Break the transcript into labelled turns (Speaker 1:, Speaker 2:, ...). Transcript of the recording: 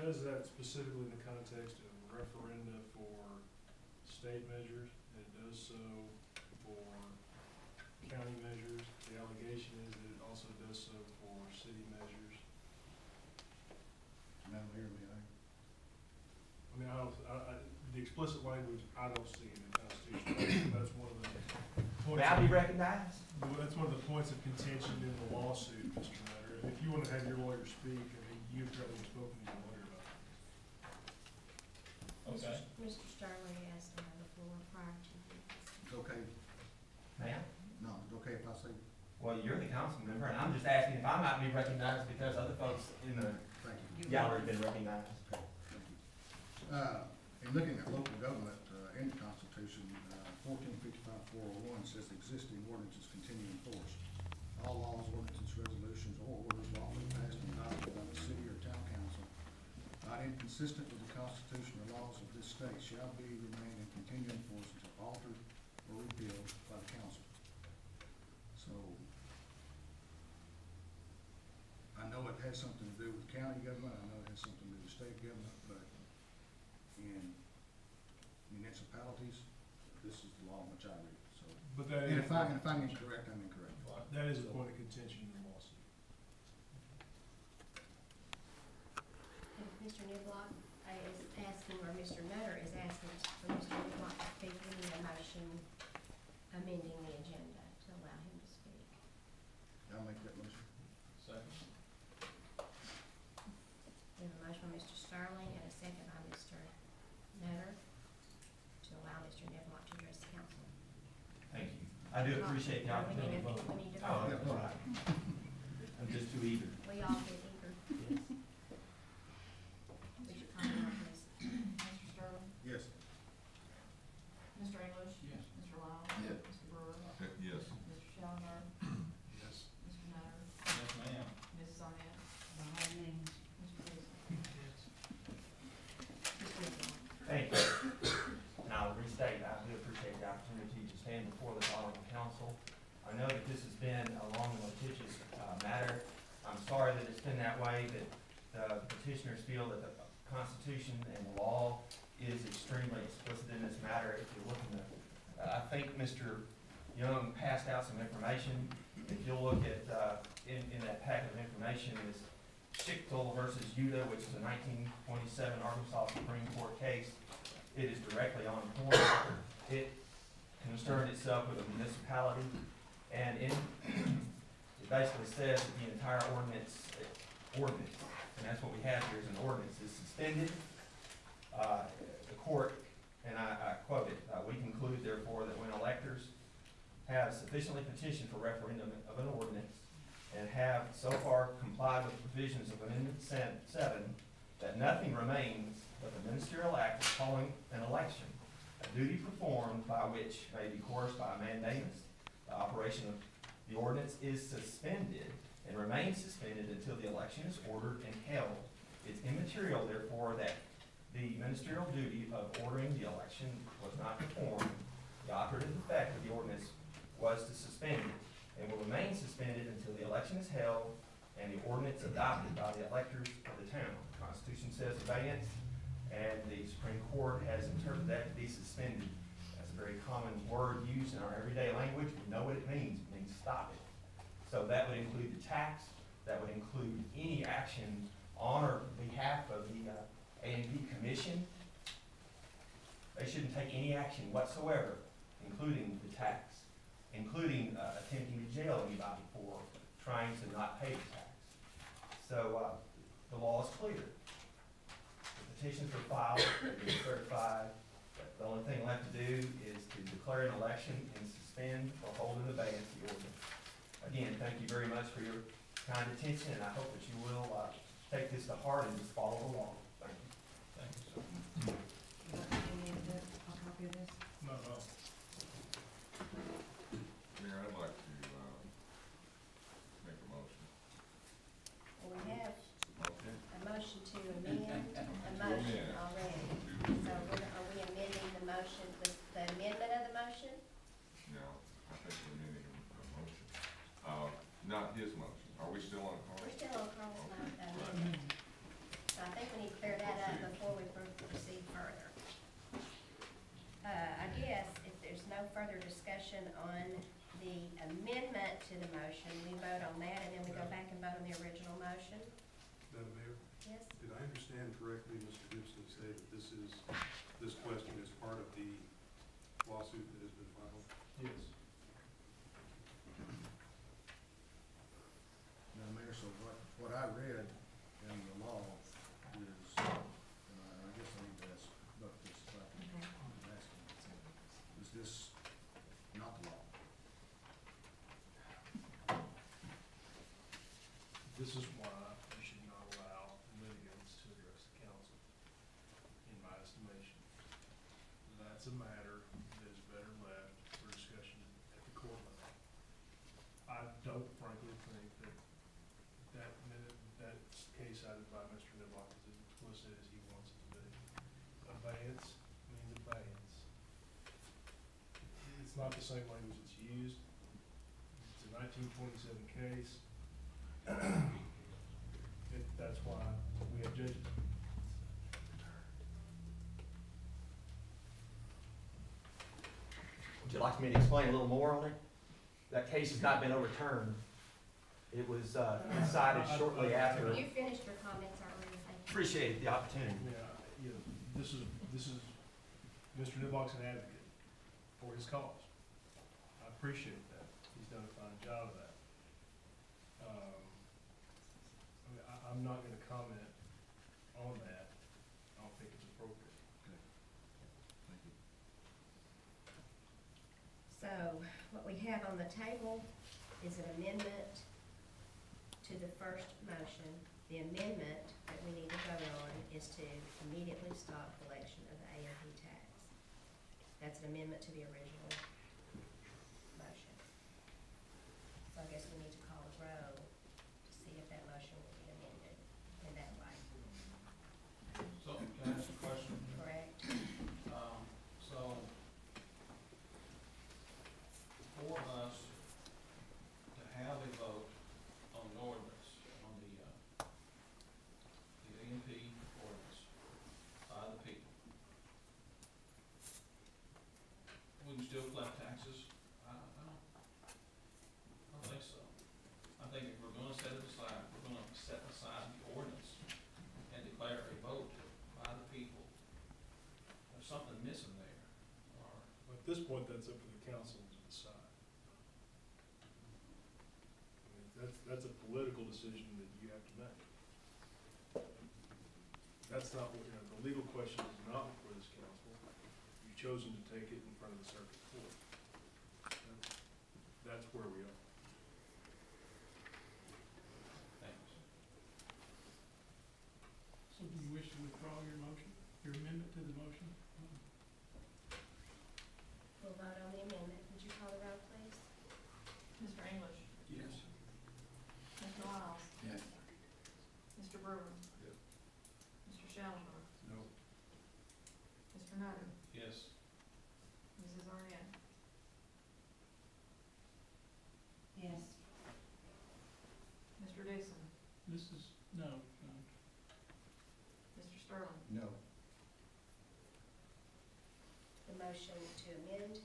Speaker 1: does that specifically in the context of referenda for state measures, and it does so for county measures. The allegation is that it also does so for city measures.
Speaker 2: Not clear to me,
Speaker 1: I mean, the explicit language, I don't see in the Constitution. That's one of the points.
Speaker 3: May I be recognized?
Speaker 1: That's one of the points of contention in the lawsuit, Mr. Nutter. If you want to have your lawyer speak, I mean, you've probably spoken to your lawyer about it.
Speaker 4: Okay.
Speaker 5: Mr. Sterling asked to have the floor prior to this.
Speaker 2: It's okay.
Speaker 3: Ma'am?
Speaker 2: No, it's okay if I say,
Speaker 3: Well, you're the council member, and I'm just asking if I might be recognized because other folks in the
Speaker 2: thank you.
Speaker 3: gallery have been recognized.
Speaker 2: Thank you. In looking at local government, in the Constitution, 1455-401 says existing ordinances continue in force. All laws, ordinances, resolutions, or orders lawfully passed and adopted by the city or town council, not inconsistent with the Constitution or laws of this state, shall be, remain, and continue in force until altered or repealed by the council. So, I know it has something to do with county government, I know it has something to do with state government, but in municipalities, this is the law in which I read, so.
Speaker 1: But that
Speaker 2: And
Speaker 1: is,
Speaker 2: if I'm incorrect, I'm incorrect.
Speaker 1: that is a point of contention in the lawsuit.
Speaker 5: And Mr. Niblock is asking, or Mr. Nutter is asking for Mr. Niblock to speak. We need a motion amending the agenda to allow him to speak.
Speaker 2: I'll make that motion.
Speaker 4: Second.
Speaker 5: We have a motion by Mr. Sterling and a second by Mr. Nutter to allow Mr. Niblock to address the council.
Speaker 3: Thank you. I do appreciate the opportunity to vote.
Speaker 5: We need to
Speaker 3: Oh,
Speaker 5: vote.
Speaker 3: that's all right. I'm just too eager.
Speaker 5: We all get eager.
Speaker 3: Yes.
Speaker 5: Would you call the roll, please?
Speaker 6: Mr. Sterling?
Speaker 2: Yes.
Speaker 6: Mr. English?
Speaker 4: Yes.
Speaker 6: Mr. Lau?
Speaker 7: Yes.
Speaker 6: Mr. Brewer?
Speaker 7: Yes.
Speaker 6: Mr. Shelner?
Speaker 1: Yes.
Speaker 6: Mr. Nutter?
Speaker 4: Yes, ma'am.
Speaker 6: Mrs. Arnett?
Speaker 5: By all means.
Speaker 6: Mr. Priestley?
Speaker 5: Mr. Niblock.
Speaker 3: Thank you. And I'll restate, I do appreciate the opportunity to stand before the honorable council. I know that this has been a long and litigious matter. I'm sorry that it's been that way, that the petitioners feel that the Constitution and the law is extremely explicit in this matter. If you're looking at, I think Mr. Young passed out some information. If you'll look at, in that packet of information is Schichtel versus Utah, which is a 1927 Arkansas Supreme Court case. It is directly on point. It concerned itself with a municipality, and it basically says that the entire ordinance, and that's what we have here is an ordinance, is suspended. The court, and I quote it, we conclude therefore that when electors have sufficiently petitioned for referendum of an ordinance and have so far complied with the provisions of Amendment 7, that nothing remains but the ministerial act of calling an election, a duty performed by which may be coerced by a mandamus. The operation of the ordinance is suspended and remains suspended until the election is ordered and held. It's immaterial, therefore, that the ministerial duty of ordering the election was not performed. The operative effect of the ordinance was to suspend it and will remain suspended until the election is held and the ordinance adopted by the electors of the town. The Constitution says abeyance, and the Supreme Court has interpreted that to be suspended. That's a very common word used in our everyday language. We know what it means. It means stop it. So that would include the tax. That would include any action on or behalf of the A&P Commission. They shouldn't take any action whatsoever, including the tax, including attempting to jail anybody for trying to not pay the tax. So the law is clear. The petitions are filed, they've been certified. The only thing left to do is to declare an election and suspend or hold in abeyance the ordinance. Again, thank you very much for your kind attention, and I hope that you will take this to heart and just follow the law. Thank you.
Speaker 4: Thank you, sir.
Speaker 6: A copy of this?
Speaker 1: Not at all.
Speaker 7: Mayor, I'd like to make a motion.
Speaker 5: Well, we have
Speaker 7: Okay.
Speaker 5: a motion to amend a motion already. So are we amending the motion, the amendment of the motion?
Speaker 7: No, I think we're amending a motion. Not his motion. Are we still on call?
Speaker 5: We're still on Carl's amendment. So I think we need to clear it further discussion on the amendment to the motion. We vote on that, and then we go back and vote on the original motion.
Speaker 8: Madam Mayor,
Speaker 5: Yes?
Speaker 8: did I understand correctly, Mr. Gibson, say that this question is part of the lawsuit that has been filed?
Speaker 1: Yes.
Speaker 2: Madam Mayor, so what I read in the law is, and I guess I need to ask about this, if I can ask him, is this not the law?
Speaker 1: This is why you should not allow litigants to address the council, in my estimation. That's a matter that is better left for discussion at the court level. I don't frankly think that case cited by Mr. Niblock is as explicit as he wants it to be. Abeyance means abeyance. It's not the same language that's used. It's a 1927 case. That's why we have judges.
Speaker 3: Would you like me to explain a little more on it? That case has not been overturned. It was decided shortly after.
Speaker 5: You finished your comments already, thank you.
Speaker 3: Appreciated the opportunity.
Speaker 1: Yeah, this is, Mr. Niblock's an advocate for his cause. I appreciate that. He's done a fine job of that. I'm not gonna comment on that. I don't think it's appropriate.
Speaker 2: Thank you.
Speaker 5: So, what we have on the table is an amendment to the first motion. The amendment that we need to vote on is to immediately stop collection of the A&P tax. That's an amendment to the original motion. So I guess we need to call a roll to see if that motion will be amended in that way,
Speaker 4: So, can I ask a question?
Speaker 5: correct?
Speaker 4: So, for us to have a vote on the ordinance, on the A&P ordinance by the people, we can still collect taxes? I don't think so. I think if we're gonna set it aside, we're gonna set aside the ordinance and declare a vote by the people. There's something missing there, or,
Speaker 1: At this point, that's up to the council to decide. I mean, that's a political decision that you have to make. That's not what, the legal question is not before this council. You've chosen to take it in front of the circuit court. That's where we are.
Speaker 4: thanks.
Speaker 9: So do you wish to withdraw your motion, your amendment to the motion?
Speaker 5: We'll vote on the amendment. Would you call the roll, please?
Speaker 6: Mr. English,
Speaker 8: Yes.
Speaker 6: Mr. Wiles,
Speaker 2: Yes.
Speaker 6: Mr. Brewer,
Speaker 8: Yes.
Speaker 6: Mr. Shelby,
Speaker 1: No.
Speaker 6: Mr. Nutter,
Speaker 4: Yes.
Speaker 6: Mrs. Arnett,
Speaker 5: Yes.
Speaker 6: Mr. Dixon,
Speaker 9: This is, no.
Speaker 6: Mr. Sterling.
Speaker 2: No.
Speaker 5: The motion to amend